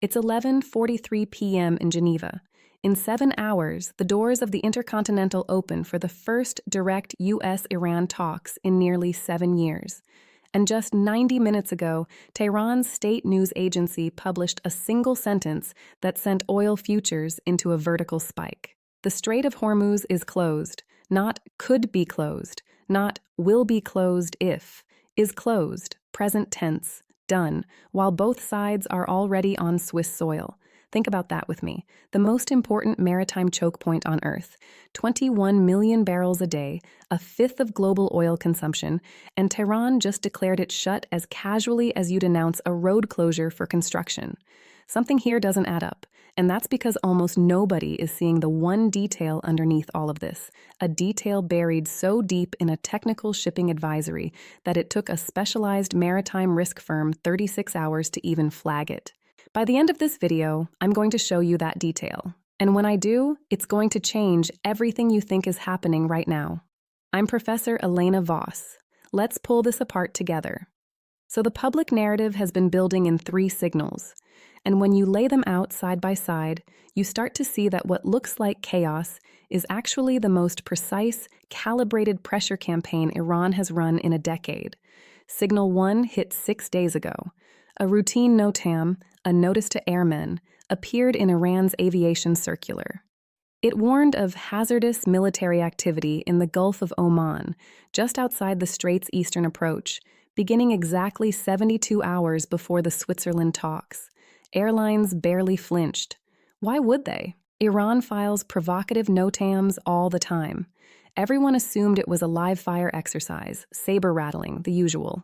It's 11:43 p.m. in Geneva. In 7 hours, the doors of the Intercontinental open for the first direct U.S.-Iran talks in nearly 7 years. And just 90 minutes ago, Tehran's state news agency published a single sentence that sent oil futures into a vertical spike. The Strait of Hormuz is closed, not could be closed, not will be closed if, is closed, present tense, done, while both sides are already on Swiss soil. Think about that with me. The most important maritime choke point on Earth, 21 million barrels a day, a fifth of global oil consumption, and Tehran just declared it shut as casually as you'd announce a road closure for construction. Something here doesn't add up, and that's because almost nobody is seeing the one detail underneath all of this, a detail buried so deep in a technical shipping advisory that it took a specialized maritime risk firm 36 hours to even flag it. By the end of this video, I'm going to show you that detail. And when I do, it's going to change everything you think is happening right now. I'm Professor Elena Voss. Let's pull this apart together. So the public narrative has been building in 3 signals. And when you lay them out side by side, you start to see that what looks like chaos is actually the most precise, calibrated pressure campaign Iran has run in a decade. Signal 1 hit 6 days ago. A routine NOTAM, a notice to airmen, appeared in Iran's aviation circular. It warned of hazardous military activity in the Gulf of Oman, just outside the Strait's eastern approach, beginning exactly 72 hours before the Switzerland talks. Airlines barely flinched. Why would they? Iran files provocative NOTAMs all the time. Everyone assumed it was a live-fire exercise, saber-rattling, the usual.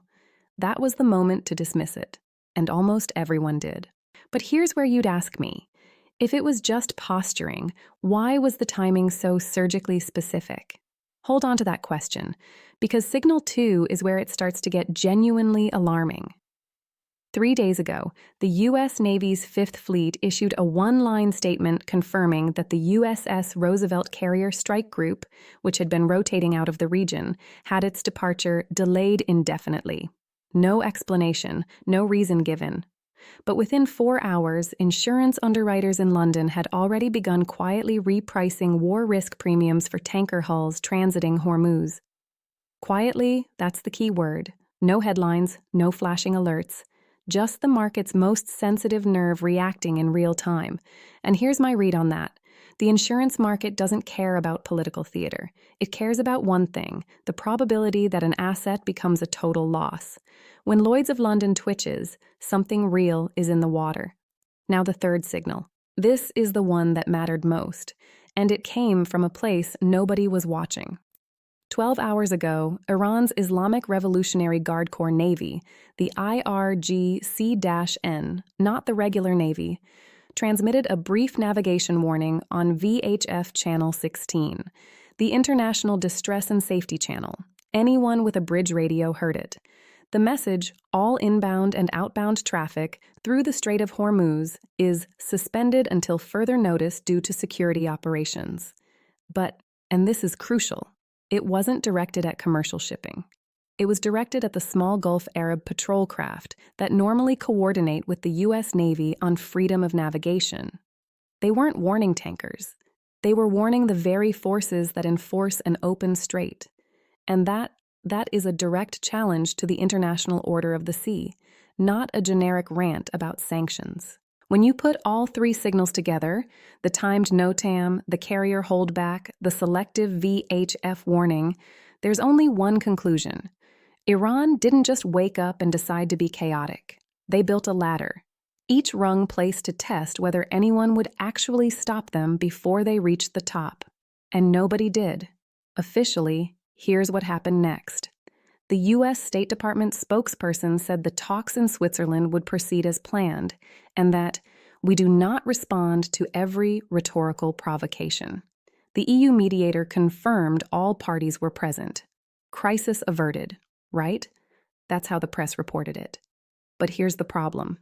That was the moment to dismiss it. And almost everyone did. But here's where you'd ask me, if it was just posturing, why was the timing so surgically specific? Hold on to that question, because signal 2 is where it starts to get genuinely alarming. 3 days ago, the U.S. Navy's Fifth Fleet issued a one-line statement confirming that the USS Roosevelt Carrier Strike Group, which had been rotating out of the region, had its departure delayed indefinitely. No explanation, no reason given. But within 4 hours, insurance underwriters in London had already begun quietly repricing war risk premiums for tanker hulls transiting Hormuz. Quietly, that's the key word. No headlines, no flashing alerts. Just the market's most sensitive nerve reacting in real time. And here's my read on that. The insurance market doesn't care about political theater. It cares about one thing, the probability that an asset becomes a total loss. When Lloyd's of London twitches, something real is in the water. Now the third signal. This is the one that mattered most, and it came from a place nobody was watching. 12 hours ago, Iran's Islamic Revolutionary Guard Corps Navy, the IRGC-N, not the regular Navy, transmitted a brief navigation warning on VHF Channel 16, the International Distress and Safety Channel. Anyone with a bridge radio heard it. The message, all inbound and outbound traffic through the Strait of Hormuz, is suspended until further notice due to security operations. But, and this is crucial, it wasn't directed at commercial shipping. It was directed at the small Gulf Arab patrol craft that normally coordinate with the U.S. Navy on freedom of navigation. They weren't warning tankers. They were warning the very forces that enforce an open strait. And that is a direct challenge to the international order of the sea, not a generic rant about sanctions. When you put all 3 signals together, the timed NOTAM, the carrier holdback, the selective VHF warning, there's only one conclusion. Iran didn't just wake up and decide to be chaotic. They built a ladder, each rung placed to test whether anyone would actually stop them before they reached the top. And nobody did. Officially, here's what happened next. The U.S. State Department spokesperson said the talks in Switzerland would proceed as planned, and that we do not respond to every rhetorical provocation. The EU mediator confirmed all parties were present. Crisis averted, right? That's how the press reported it. But here's the problem.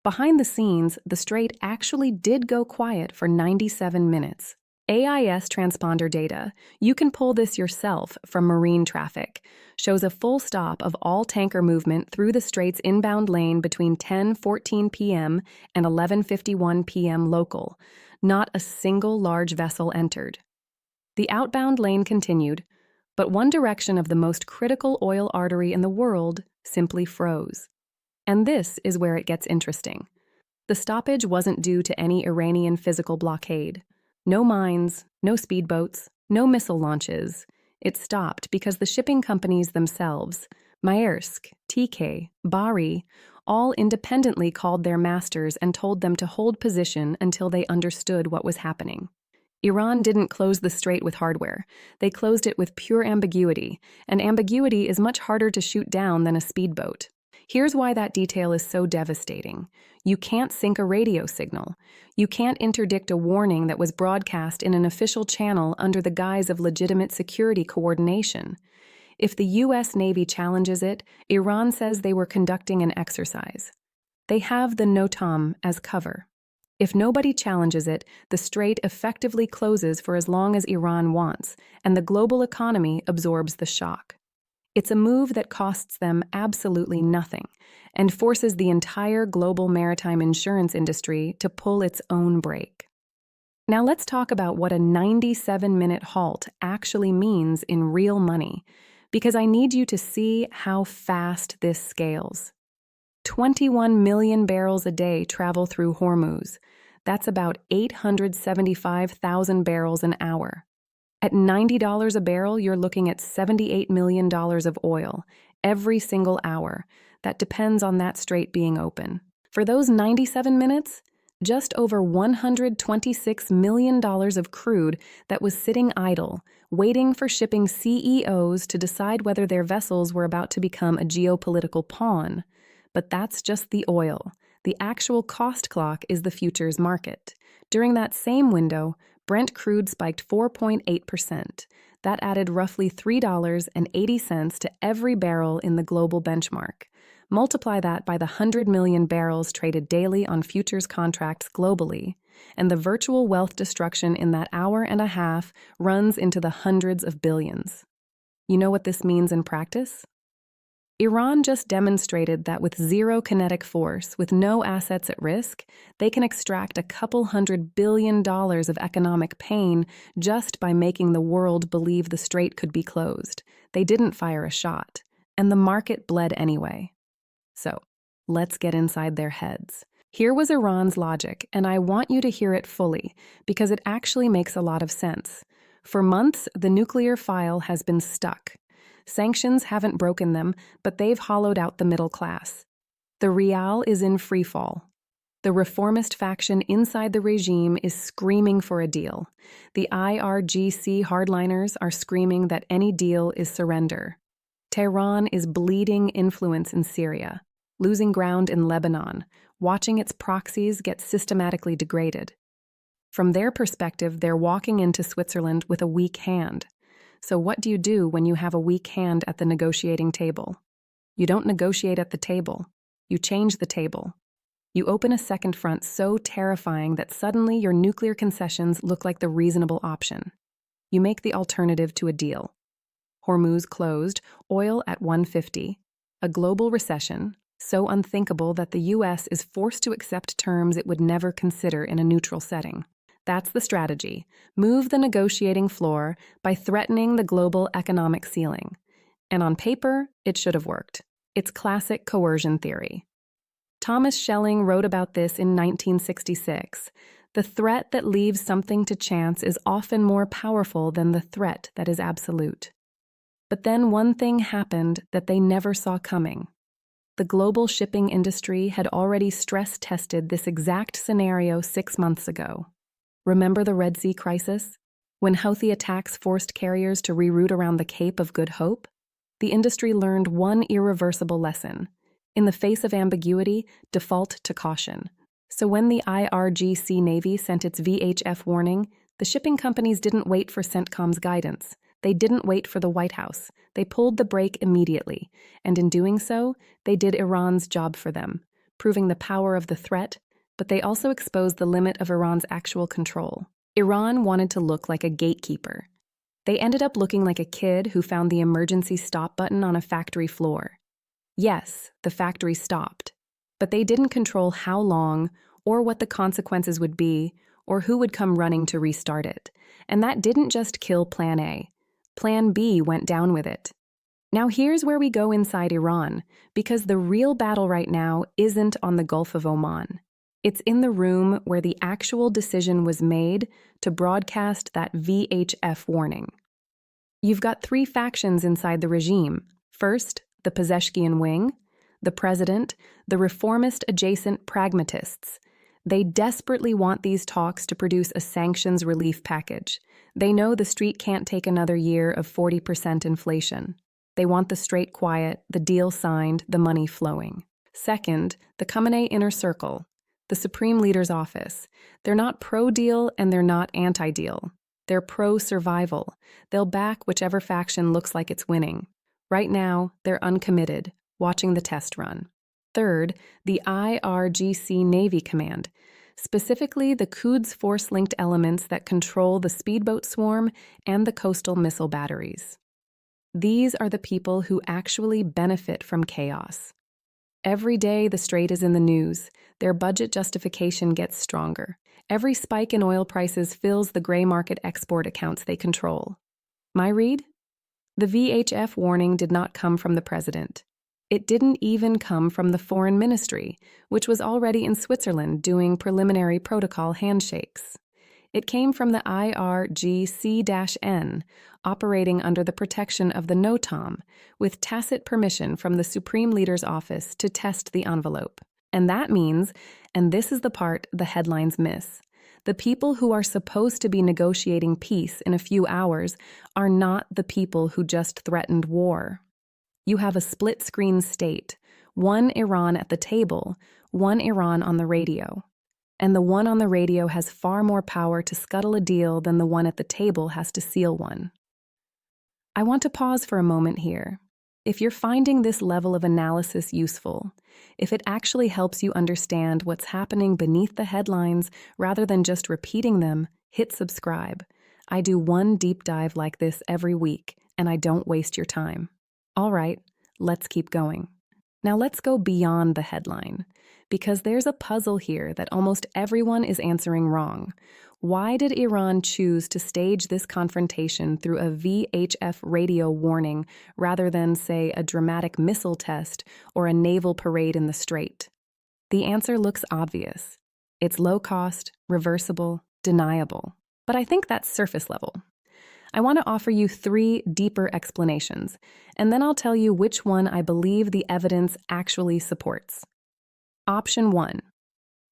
Behind the scenes, the strait actually did go quiet for 97 minutes. AIS transponder data, you can pull this yourself from marine traffic, shows a full stop of all tanker movement through the Strait's inbound lane between 10:14 p.m. and 11:51 p.m. local. Not a single large vessel entered. The outbound lane continued, but one direction of the most critical oil artery in the world simply froze. And this is where it gets interesting. The stoppage wasn't due to any Iranian physical blockade. No mines, no speedboats, no missile launches. It stopped because the shipping companies themselves, Maersk, TK, Bahri, all independently called their masters and told them to hold position until they understood what was happening. Iran didn't close the strait with hardware. They closed it with pure ambiguity, and ambiguity is much harder to shoot down than a speedboat. Here's why that detail is so devastating. You can't sync a radio signal. You can't interdict a warning that was broadcast in an official channel under the guise of legitimate security coordination. If the U.S. Navy challenges it, Iran says they were conducting an exercise. They have the NOTAM as cover. If nobody challenges it, the strait effectively closes for as long as Iran wants, and the global economy absorbs the shock. It's a move that costs them absolutely nothing and forces the entire global maritime insurance industry to pull its own brake. Now let's talk about what a 97-minute halt actually means in real money, because I need you to see how fast this scales. 21 million barrels a day travel through Hormuz. That's about 875,000 barrels an hour. At $90 a barrel, you're looking at $78 million of oil every single hour. That depends on that strait being open. For those 97 minutes, just over $126 million of crude that was sitting idle, waiting for shipping CEOs to decide whether their vessels were about to become a geopolitical pawn. But that's just the oil. The actual cost clock is the futures market. During that same window, Brent crude spiked 4.8%. That added roughly $3.80 to every barrel in the global benchmark. Multiply that by the 100 million barrels traded daily on futures contracts globally, and the virtual wealth destruction in that hour and a half runs into the hundreds of billions. You know what this means in practice? Iran just demonstrated that with zero kinetic force, with no assets at risk, they can extract a couple $100 billion of economic pain just by making the world believe the strait could be closed. They didn't fire a shot, and the market bled anyway. So, let's get inside their heads. Here was Iran's logic, and I want you to hear it fully, because it actually makes a lot of sense. For months, the nuclear file has been stuck. Sanctions haven't broken them, but they've hollowed out the middle class. The rial is in freefall. The reformist faction inside the regime is screaming for a deal. The IRGC hardliners are screaming that any deal is surrender. Tehran is bleeding influence in Syria, losing ground in Lebanon, watching its proxies get systematically degraded. From their perspective, they're walking into Switzerland with a weak hand. So what do you do when you have a weak hand at the negotiating table? You don't negotiate at the table. You change the table. You open a second front so terrifying that suddenly your nuclear concessions look like the reasonable option. You make the alternative to a deal. Hormuz closed, oil at $150. A global recession, so unthinkable that the U.S. is forced to accept terms it would never consider in a neutral setting. That's the strategy. Move the negotiating floor by threatening the global economic ceiling. And on paper, it should have worked. It's classic coercion theory. Thomas Schelling wrote about this in 1966. The threat that leaves something to chance is often more powerful than the threat that is absolute. But then one thing happened that they never saw coming. The global shipping industry had already stress-tested this exact scenario 6 months ago. Remember the Red Sea crisis? When Houthi attacks forced carriers to reroute around the Cape of Good Hope? The industry learned one irreversible lesson. In the face of ambiguity, default to caution. So when the IRGC Navy sent its VHF warning, the shipping companies didn't wait for CENTCOM's guidance. They didn't wait for the White House. They pulled the brake immediately, and in doing so, they did Iran's job for them, proving the power of the threat, but they also exposed the limit of Iran's actual control. Iran wanted to look like a gatekeeper. They ended up looking like a kid who found the emergency stop button on a factory floor. Yes, the factory stopped, but they didn't control how long or what the consequences would be or who would come running to restart it. And that didn't just kill Plan A. Plan B went down with it. Now here's where we go inside Iran, because the real battle right now isn't on the Gulf of Oman. It's in the room where the actual decision was made to broadcast that VHF warning. You've got three factions inside the regime. First, the Pezeshkian wing, the president, the reformist-adjacent pragmatists. They desperately want these talks to produce a sanctions relief package. They know the street can't take another year of 40% inflation. They want the Strait quiet, the deal signed, the money flowing. Second, the Khamenei inner circle, the Supreme Leader's office. They're not pro-deal and they're not anti-deal. They're pro-survival. They'll back whichever faction looks like it's winning. Right now, they're uncommitted, watching the test run. Third, the IRGC Navy Command, specifically the Quds force-linked elements that control the speedboat swarm and the coastal missile batteries. These are the people who actually benefit from chaos. Every day the Strait is in the news, their budget justification gets stronger. Every spike in oil prices fills the gray market export accounts they control. My read? The VHF warning did not come from the president. It didn't even come from the foreign ministry, which was already in Switzerland doing preliminary protocol handshakes. It came from the IRGC-N, operating under the protection of the NOTAM, with tacit permission from the Supreme Leader's office to test the envelope. And that means, and this is the part the headlines miss, the people who are supposed to be negotiating peace in a few hours are not the people who just threatened war. You have a split-screen state, one Iran at the table, one Iran on the radio. And the one on the radio has far more power to scuttle a deal than the one at the table has to seal one. I want to pause for a moment here. If you're finding this level of analysis useful, if it actually helps you understand what's happening beneath the headlines rather than just repeating them, hit subscribe. I do one deep dive like this every week, and I don't waste your time. All right, let's keep going. Now let's go beyond the headline, because there's a puzzle here that almost everyone is answering wrong. Why did Iran choose to stage this confrontation through a VHF radio warning rather than, say, a dramatic missile test or a naval parade in the Strait? The answer looks obvious. It's low cost, reversible, deniable. But I think that's surface level. I want to offer you three deeper explanations, and then I'll tell you which one I believe the evidence actually supports. Option 1.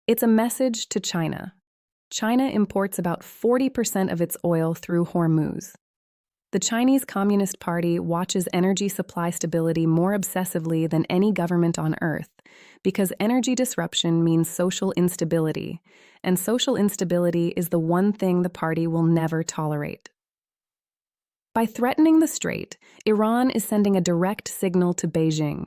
It's a message to China. China imports about 40% of its oil through Hormuz. The Chinese Communist Party watches energy supply stability more obsessively than any government on earth, because energy disruption means social instability, and social instability is the one thing the party will never tolerate. By threatening the Strait, Iran is sending a direct signal to Beijing.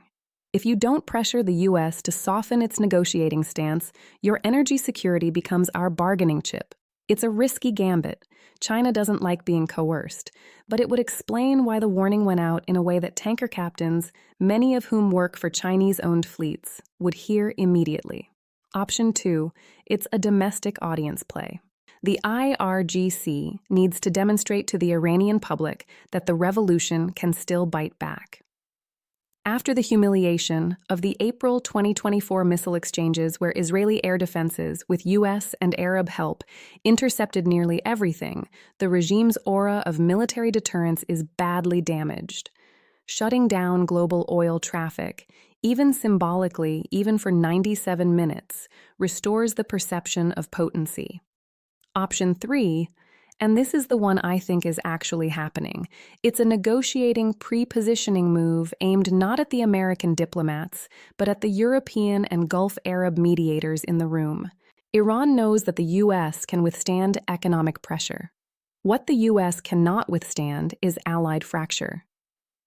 If you don't pressure the U.S. to soften its negotiating stance, your energy security becomes our bargaining chip. It's a risky gambit. China doesn't like being coerced, but it would explain why the warning went out in a way that tanker captains, many of whom work for Chinese-owned fleets, would hear immediately. Option 2, it's a domestic audience play. The IRGC needs to demonstrate to the Iranian public that the revolution can still bite back. After the humiliation of the April 2024 missile exchanges where Israeli air defenses, with U.S. and Arab help, intercepted nearly everything, the regime's aura of military deterrence is badly damaged. Shutting down global oil traffic, even symbolically, even for 97 minutes, restores the perception of potency. Option 3, and this is the one I think is actually happening, it's a negotiating pre-positioning move aimed not at the American diplomats, but at the European and Gulf Arab mediators in the room. Iran knows that the U.S. can withstand economic pressure. What the U.S. cannot withstand is allied fracture.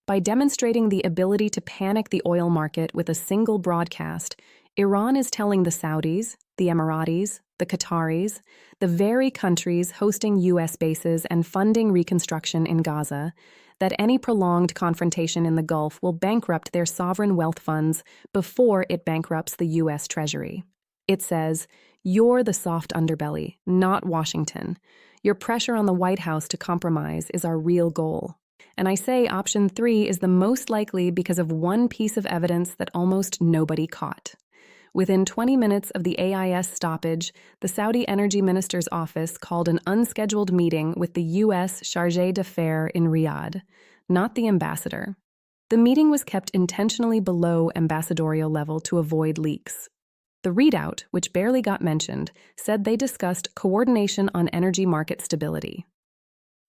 By demonstrating the ability to panic the oil market with a single broadcast, Iran is telling the Saudis, the Emiratis, the Qataris, the very countries hosting U.S. bases and funding reconstruction in Gaza, that any prolonged confrontation in the Gulf will bankrupt their sovereign wealth funds before it bankrupts the U.S. Treasury. It says, "You're the soft underbelly, not Washington. Your pressure on the White House to compromise is our real goal." And I say option 3 is the most likely because of one piece of evidence that almost nobody caught. Within 20 minutes of the AIS stoppage, the Saudi Energy Minister's office called an unscheduled meeting with the U.S. Chargé d'Affaires in Riyadh, not the ambassador. The meeting was kept intentionally below ambassadorial level to avoid leaks. The readout, which barely got mentioned, said they discussed coordination on energy market stability.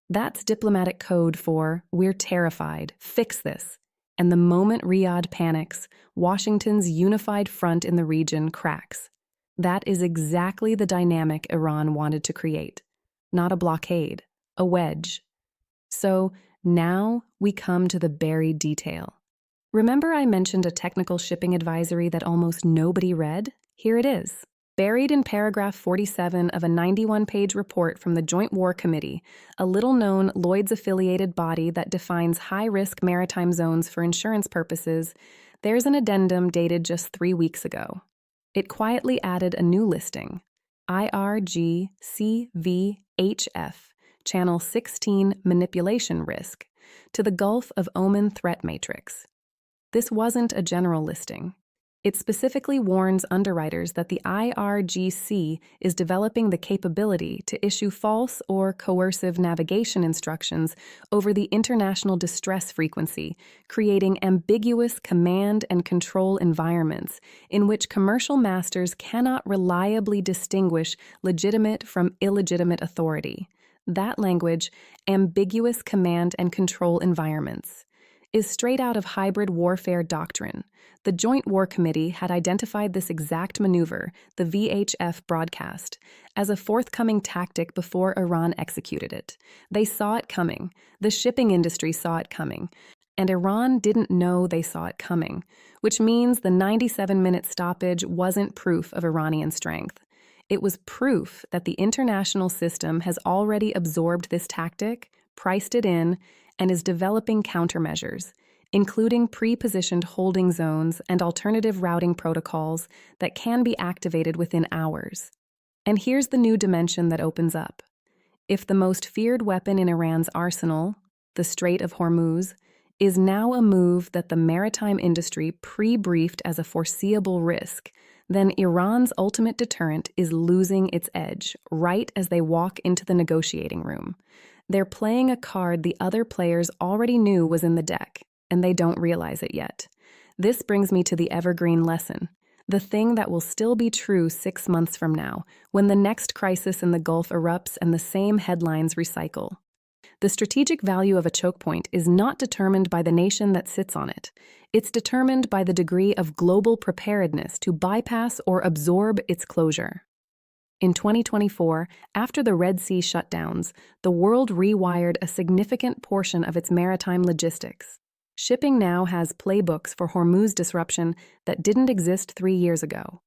That's diplomatic code for, "We're terrified, fix this." And the moment Riyadh panics, Washington's unified front in the region cracks. That is exactly the dynamic Iran wanted to create. Not a blockade, a wedge. So now we come to the buried detail. Remember I mentioned a technical shipping advisory that almost nobody read? Here it is. Buried in paragraph 47 of a 91-page report from the Joint War Committee, a little-known Lloyd's-affiliated body that defines high-risk maritime zones for insurance purposes, there's an addendum dated just 3 weeks ago. It quietly added a new listing, IRGCVHF, Channel 16 Manipulation Risk, to the Gulf of Oman Threat Matrix. This wasn't a general listing. It specifically warns underwriters that the IRGC is developing the capability to issue false or coercive navigation instructions over the international distress frequency, creating ambiguous command and control environments in which commercial masters cannot reliably distinguish legitimate from illegitimate authority. That language, ambiguous command and control environments, is straight out of hybrid warfare doctrine. The Joint War Committee had identified this exact maneuver, the VHF broadcast, as a forthcoming tactic before Iran executed it. They saw it coming. The shipping industry saw it coming. And Iran didn't know they saw it coming, which means the 97-minute stoppage wasn't proof of Iranian strength. It was proof that the international system has already absorbed this tactic, priced it in, and is developing countermeasures, including pre-positioned holding zones and alternative routing protocols that can be activated within hours. And here's the new dimension that opens up. If the most feared weapon in Iran's arsenal, the Strait of Hormuz, is now a move that the maritime industry pre-briefed as a foreseeable risk, then Iran's ultimate deterrent is losing its edge right as they walk into the negotiating room. They're playing a card the other players already knew was in the deck, and they don't realize it yet. This brings me to the evergreen lesson, the thing that will still be true 6 months from now, when the next crisis in the Gulf erupts and the same headlines recycle. The strategic value of a chokepoint is not determined by the nation that sits on it. It's determined by the degree of global preparedness to bypass or absorb its closure. In 2024, after the Red Sea shutdowns, the world rewired a significant portion of its maritime logistics. Shipping now has playbooks for Hormuz disruption that didn't exist 3 years ago.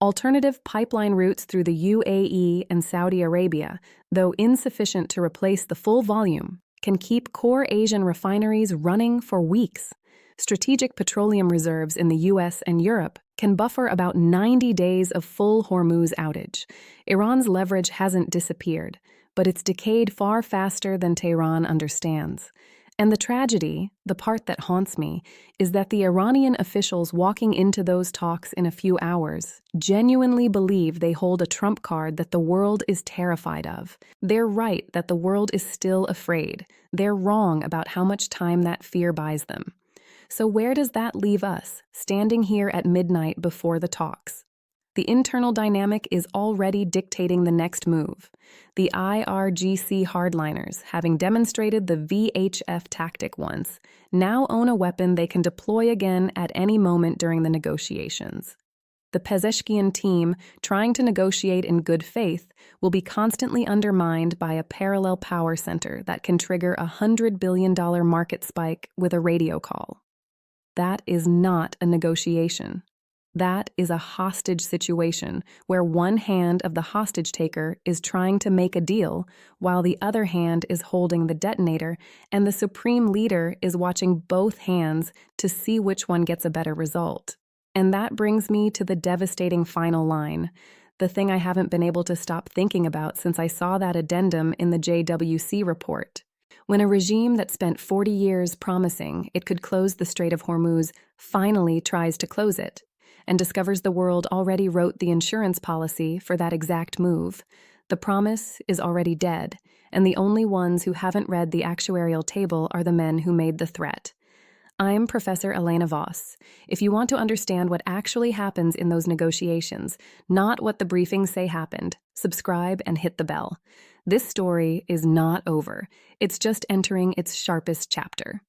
Alternative pipeline routes through the UAE and Saudi Arabia, though insufficient to replace the full volume, can keep core Asian refineries running for weeks. Strategic petroleum reserves in the US and Europe can buffer about 90 days of full Hormuz outage. Iran's leverage hasn't disappeared, but it's decayed far faster than Tehran understands. And the tragedy, the part that haunts me, is that the Iranian officials walking into those talks in a few hours genuinely believe they hold a trump card that the world is terrified of. They're right that the world is still afraid. They're wrong about how much time that fear buys them. So where does that leave us, standing here at midnight before the talks? The internal dynamic is already dictating the next move. The IRGC hardliners, having demonstrated the VHF tactic once, now own a weapon they can deploy again at any moment during the negotiations. The Pezeshkian team, trying to negotiate in good faith, will be constantly undermined by a parallel power center that can trigger a $100 billion market spike with a radio call. That is not a negotiation. That is a hostage situation where one hand of the hostage taker is trying to make a deal while the other hand is holding the detonator, and the Supreme Leader is watching both hands to see which one gets a better result. And that brings me to the devastating final line, the thing I haven't been able to stop thinking about since I saw that addendum in the JWC report. When a regime that spent 40 years promising it could close the Strait of Hormuz finally tries to close it, and discovers the world already wrote the insurance policy for that exact move, the promise is already dead, and the only ones who haven't read the actuarial table are the men who made the threat. I'm Professor Elena Voss. If you want to understand what actually happens in those negotiations, not what the briefings say happened, subscribe and hit the bell. This story is not over. It's just entering its sharpest chapter.